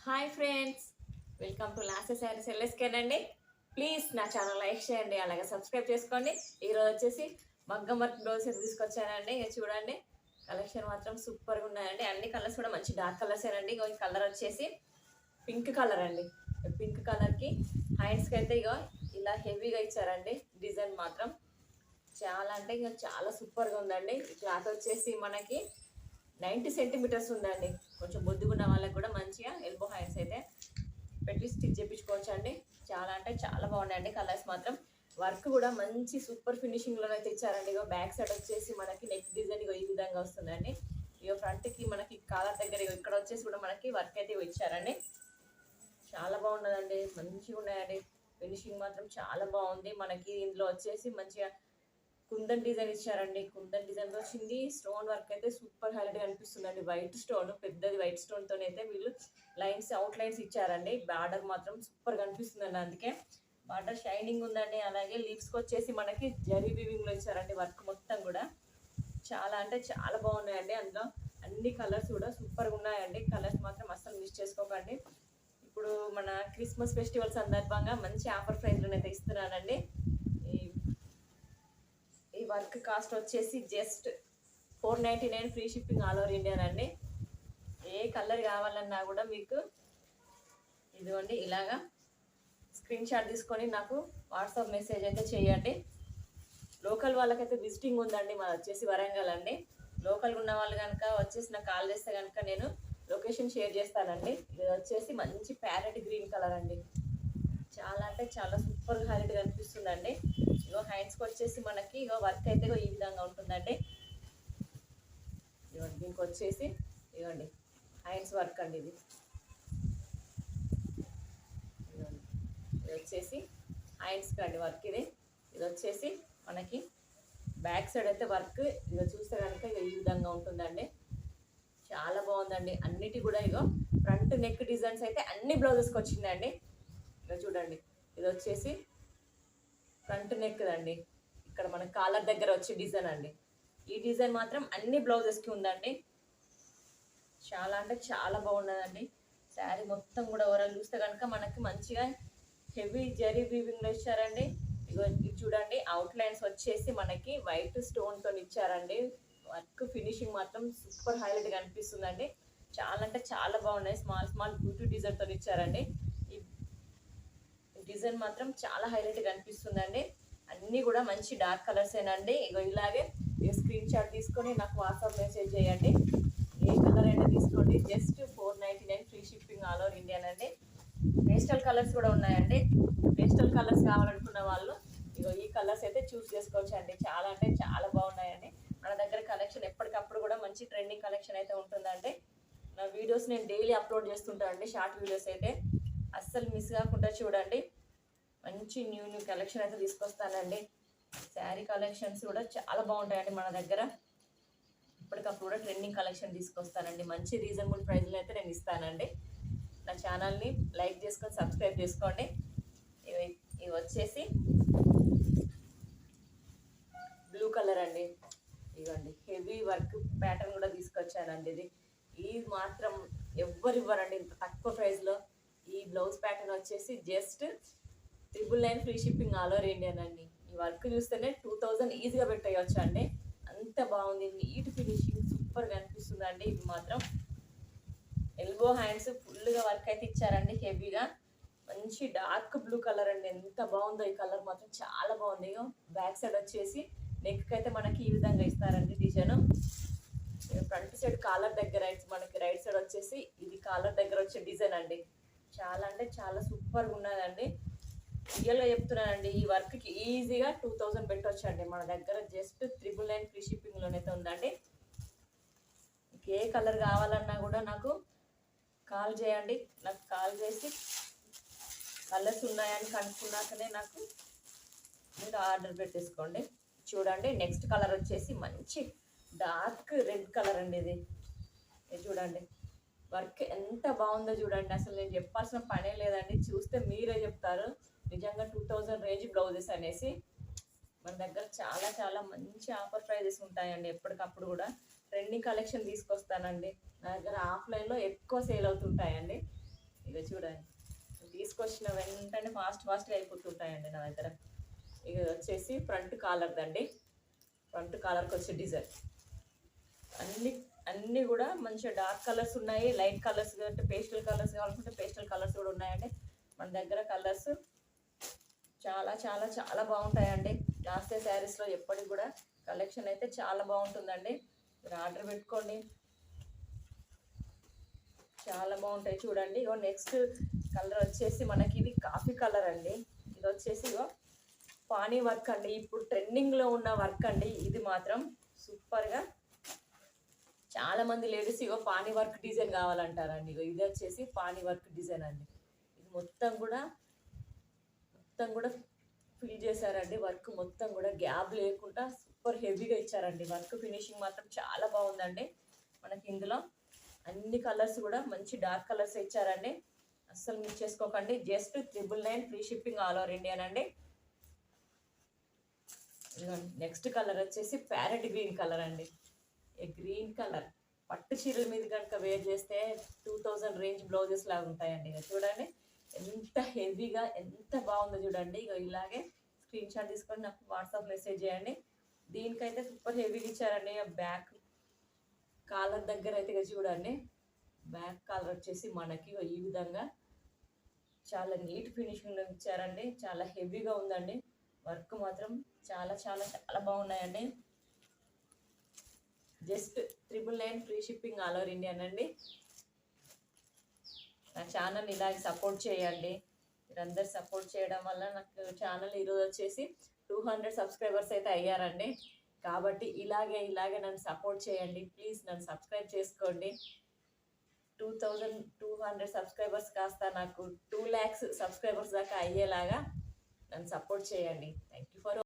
Hi friends, welcome to last saris ఎల్ఎస్కేనండి. Please నా channel like చేయండి, అలాగే సబ్స్క్రైబ్ చేసుకోండి. ఈరోజు వచ్చేసి మగ్గం వర్క్ బ్లౌజ్ తీసుకొచ్చానండి. ఇక చూడండి, కలెక్షన్ మాత్రం సూపర్గా ఉన్నాయండి. అన్ని కలర్స్ కూడా మంచి డార్క్ కలర్స్ ఏనండి. ఇక ఈ కలర్ వచ్చేసి పింక్ కలర్ అండి. పింక్ కలర్కి హ్యాండ్స్కి అయితే ఇక ఇలా హెవీగా ఇచ్చారండి. డిజైన్ మాత్రం చాలా అంటే ఇక చాలా సూపర్గా ఉందండి. క్లాత్ వచ్చేసి మనకి 90 సెంటీమీటర్స్ ఉందండి. కొంచెం బొద్దుగున్న వాళ్ళకి కూడా మంచిగా ఎల్బో హ్యాండ్స్ అయితే పెట్టి స్టిచ్ చేయించుకోవచ్చు అండి. చాలా అంటే చాలా బాగున్నాయండి. కలర్స్ మాత్రం వర్క్ కూడా మంచి సూపర్ ఫినిషింగ్లో అయితే ఇచ్చారండి. ఇగో బ్యాక్ సైడ్ వచ్చేసి మనకి నెక్ డిజైన్ ఇగో ఈ విధంగా వస్తుందండి. ఇగో ఫ్రంట్కి మనకి కాలర్ దగ్గర ఇక్కడ వచ్చేసి కూడా మనకి వర్క్ అయితే ఇచ్చారండి. చాలా బాగున్నదండి, మంచిగా ఉన్నాయండి. ఫినిషింగ్ మాత్రం చాలా బాగుంది. మనకి ఇందులో వచ్చేసి మంచిగా కుందన్ డిజైన్ ఇచ్చారండి. కుందన్ డిజైన్ వచ్చింది. స్టోన్ వర్క్ అయితే సూపర్ హైలైట్ అనిపిస్తుందండి. వైట్ స్టోన్, పెద్దది వైట్ స్టోన్ తోనే అయితే వీళ్ళు లైన్స్ అవుట్ లైన్స్ ఇచ్చారండి. బార్డర్ మాత్రం సూపర్ గా అనిపిస్తుందండి. అందుకే బార్డర్ షైనింగ్ ఉందండి. అలాగే లీవ్స్కి వచ్చేసి మనకి జరీ వీవింగ్ లో ఇచ్చారండి. వర్క్ మొత్తం కూడా చాలా అంటే చాలా బాగున్నాయండి. అందులో అన్ని కలర్స్ కూడా సూపర్గా ఉన్నాయండి. కలర్స్ మాత్రం అస్సలు మిస్ చేసుకోకండి. ఇప్పుడు మన క్రిస్మస్ ఫెస్టివల్ సందర్భంగా మంచి ఆఫర్ ప్రైస్లో అయితే ఇస్తున్నానండి. ఈ వర్క్ కాస్ట్ వచ్చేసి just 499, free shipping all over India అండి. ఏ కలర్ కావాలన్నా కూడా మీకు ఇదిగోండి ఇలాగా స్క్రీన్ షాట్ తీసుకొని నాకు వాట్సాప్ మెసేజ్ అయితే చేయండి. లోకల్ వాళ్ళకైతే విజిటింగ్ ఉందండి. మాది వచ్చేసి వరంగల్ అండి. లోకల్ ఉన్న వాళ్ళు కనుక వచ్చేసి నాకు కాల్ చేస్తే కనుక నేను లొకేషన్ షేర్ చేస్తానండి. ఇది వచ్చేసి మంచి ప్యారెట్ గ్రీన్ కలర్ అండి. చాలా అంటే చాలా సూపర్ హైలైట్గా అనిపిస్తుందండి. ఇగో హ్యాండ్స్కి వచ్చేసి మనకి ఇగో వర్క్ అయితే ఈ విధంగా ఉంటుందండి. ఇవ్వండి, దీనికి వచ్చేసి ఇవ్వండి హ్యాండ్స్ వర్క్ అండి. ఇది ఇవ్వండి, ఇది వచ్చేసి హ్యాండ్స్కి అండి వర్క్. ఇది వచ్చేసి మనకి బ్యాక్ సైడ్ అయితే వర్క్ ఇక చూస్తే కనుక ఇక ఈ విధంగా ఉంటుందండి. చాలా బాగుందండి. అన్నిటి కూడా ఇగో ఫ్రంట్ నెక్ డిజైన్స్ అయితే అన్ని బ్లౌజెస్కి వచ్చిందండి. ఇక చూడండి, ఇది వచ్చేసి ఫ్రంట్ నెక్ అండి. ఇక్కడ మన కాలర్ దగ్గర వచ్చే డిజైన్ అండి. ఈ డిజైన్ మాత్రం అన్ని బ్లౌజెస్కి ఉందండి. చాలా అంటే చాలా బాగున్నదండి. శారీ మొత్తం కూడా ఓవరాల్ చూస్తే కనుక మనకి మంచిగా హెవీ జరీ వీవింగ్లో ఇచ్చారండి. ఇగో ఇది చూడండి, అవుట్ లైన్స్ వచ్చేసి మనకి వైట్ స్టోన్తో ఇచ్చారండి. వర్క్ ఫినిషింగ్ మాత్రం సూపర్ హైలైట్గా అనిపిస్తుందండి. చాలా అంటే చాలా బాగున్నాయి. స్మాల్ స్మాల్ బ్యూటీ డిజైన్తో ఇచ్చారండి. ఈ డిజైన్ మాత్రం చాలా హైలైట్గా అనిపిస్తుందండి. అన్నీ కూడా మంచి డార్క్ కలర్సేనండి. ఇగో ఇలాగే స్క్రీన్ షాట్ తీసుకొని నాకు వాట్సాప్ మెసేజ్ చేయండి. ఏ కలర్ అయినా తీసుకోండి. Just 499, free shipping all over India అండి. పేస్టల్ కలర్స్ కూడా ఉన్నాయండి. పేస్టల్ కలర్స్ కావాలనుకున్న వాళ్ళు ఇగో ఈ కలర్స్ అయితే చూస్ చేసుకోవచ్చు అండి. చాలా అంటే చాలా బాగున్నాయండి. మన దగ్గర కలెక్షన్ ఎప్పటికప్పుడు కూడా మంచి ట్రెండింగ్ కలెక్షన్ అయితే ఉంటుందండి. నా వీడియోస్ నేను డైలీ అప్లోడ్ చేస్తుంటాను అండి. షార్ట్ వీడియోస్ అయితే అస్సలు మిస్ కాకుండా చూడండి. మంచి న్యూ కలెక్షన్ అయితే తీసుకొస్తానండి. శారీ కలెక్షన్స్ కూడా చాలా బాగుంటాయండి మన దగ్గర. ఇప్పటికప్పుడు కూడా ట్రెండింగ్ కలెక్షన్ తీసుకొస్తానండి. మంచి రీజనబుల్ ప్రైస్లో అయితే నేను ఇస్తానండి. నా ఛానల్ని లైక్ చేసుకొని సబ్స్క్రైబ్ చేసుకోండి. ఇవి వచ్చేసి బ్లూ కలర్ అండి. ఇవ్వండి హెవీ వర్క్ ప్యాటర్న్ కూడా తీసుకొచ్చానండి. ఇది మాత్రం ఎవ్వరు ఇవ్వరండి ఇంత తక్కువ ప్రైస్లో. ఈ బ్లౌజ్ ప్యాటర్న్ వచ్చేసి just 999, free shipping all over India అండి. ఈ వర్క్ చూస్తేనే 2000 ఈజీగా పెట్టేయచ్చు అండి. అంత బాగుంది. నీట్ ఫినిషింగ్ సూపర్గా అనిపిస్తుందండి. ఇవి మాత్రం ఎల్బో హ్యాండ్స్ ఫుల్గా వర్క్ అయితే ఇచ్చారండి. హెవీగా మంచి డార్క్ బ్లూ కలర్ అండి. ఎంత బాగుందో ఈ కలర్ మాత్రం చాలా బాగుంది. బ్యాక్ సైడ్ వచ్చేసి నెక్ అయితే మనకి ఈ విధంగా ఇస్తారండి డిజైన్. ఫ్రంట్ సైడ్ కాలర్ దగ్గర మనకి రైట్ సైడ్ వచ్చేసి ఇది కాలర్ దగ్గర వచ్చే డిజైన్ అండి. చాలా అంటే చాలా సూపర్గా ఉన్నదండి. రియల్గా చెప్తున్నానండి. ఈ వర్క్కి ఈజీగా 2000 పెట్టవచ్చు అండి. మన దగ్గర జస్ట్ 999, ఫ్రీ షిప్పింగ్లోనైతే ఉందండి. ఏ కలర్ కావాలన్నా కూడా నాకు కాల్ చేయండి. నాకు కాల్ చేసి కలర్స్ ఉన్నాయని కనుక్కున్నాకనే నాకు మీరు ఆర్డర్ పెట్టేసుకోండి. చూడండి, నెక్స్ట్ కలర్ వచ్చేసి మంచి డార్క్ రెడ్ కలర్ అండి. ఇది చూడండి, వర్క్ ఎంత బాగుందో చూడండి. అసలు నేను చెప్పాల్సిన పనే లేదండి. చూస్తే మీరే చెప్తారు నిజంగా 2000 రేంజ్ బ్లౌజెస్ అనేసి. మన దగ్గర చాలా చాలా మంచి ఆఫర్ ప్రైజెస్ ఉంటాయండి. ఎప్పటికప్పుడు కూడా ట్రెండింగ్ కలెక్షన్ తీసుకొస్తానండి. నా దగ్గర ఆఫ్లైన్లో ఎక్కువ సేల్ అవుతుంటాయండి. ఇక చూడండి, తీసుకొచ్చిన వెంటనే ఫాస్ట్గా అయిపోతుంటాయండి నా దగ్గర. ఇక వచ్చేసి ఫ్రంట్ కాలర్ దండి, ఫ్రంట్ కాలర్కి వచ్చే డిజైన్ అన్ని అన్నీ కూడా మంచిగా డార్క్ కలర్స్ ఉన్నాయి, లైట్ కలర్స్ అంటే పేస్టల్ కలర్స్ కావాలనుకుంటే పేస్టల్ కలర్స్ కూడా ఉన్నాయండి మన దగ్గర. కలర్స్ చాలా చాలా చాలా బాగుంటాయండి. లాస్ట్ శారీస్లో ఎప్పటికి కూడా కలెక్షన్ అయితే చాలా బాగుంటుందండి. మీరు ఆర్డర్ పెట్టుకోండి, చాలా బాగుంటాయి. చూడండి ఇగో నెక్స్ట్ కలర్ వచ్చేసి మనకి ఇది కాఫీ కలర్ అండి. ఇది వచ్చేసి ఇగో పానీ వర్క్ అండి, ఇప్పుడు ట్రెండింగ్లో ఉన్న వర్క్ అండి. ఇది మాత్రం సూపర్గా చాలా మంది లేడీస్ ఇగో పానీ వర్క్ డిజైన్ కావాలంటారండి. ఇగో ఇది వచ్చేసి పానీ వర్క్ డిజైన్ అండి. ఇది మొత్తం కూడా ఫిల్ చేశారండి. వర్క్ మొత్తం కూడా గ్యాప్ లేకుండా సూపర్ హెవీగా ఇచ్చారండి. వర్క్ ఫినిషింగ్ మాత్రం చాలా బాగుందండి. మనకి ఇందులో అన్ని కలర్స్ కూడా మంచి డార్క్ కలర్స్ ఇచ్చారండి. అస్సలు మిస్ చేసుకోకండి. Just 999 free shipping all over ఇండియానండి. నెక్స్ట్ కలర్ వచ్చేసి ప్యారెట్ గ్రీన్ కలర్ అండి. ఏ గ్రీన్ కలర్ పట్టు చీరల మీద కనుక వేర్ చేస్తే 2000 రేంజ్ బ్లౌజెస్ లాగా ఉంటాయండి. ఇక చూడండి ఎంత హెవీగా ఎంత బాగుందో చూడండి. ఇక ఇలాగే స్క్రీన్ షాట్ తీసుకొని నాకు వాట్సాప్ మెసేజ్ చేయండి. దీనికైతే సూపర్ హెవీగా ఇచ్చారండి. బ్యాక్ కాలర్ దగ్గర అయితే ఇక చూడండి, బ్యాక్ కాలర్ వచ్చేసి మనకి ఈ విధంగా చాలా నీట్ ఫినిషింగ్లో ఇచ్చారండి. చాలా హెవీగా ఉందండి. వర్క్ మాత్రం చాలా చాలా చాలా బాగున్నాయండి. Just 999 free shipping all over ఇండియానండి. నా ఛానల్ ఇలాగే సపోర్ట్ చేయండి. మీరందరూ సపోర్ట్ చేయడం వల్ల నాకు ఛానల్ ఈరోజు వచ్చేసి 200 సబ్స్క్రైబర్స్ అయితే అయ్యారండి. కాబట్టి ఇలాగే నన్ను సపోర్ట్ చేయండి. ప్లీజ్ నన్ను సబ్స్క్రైబ్ చేసుకోండి. 2200 సబ్స్క్రైబర్స్ కాస్త నాకు 2 lakhs సబ్స్క్రైబర్స్ దాకా అయ్యేలాగా నన్ను సపోర్ట్ చేయండి. Thank you for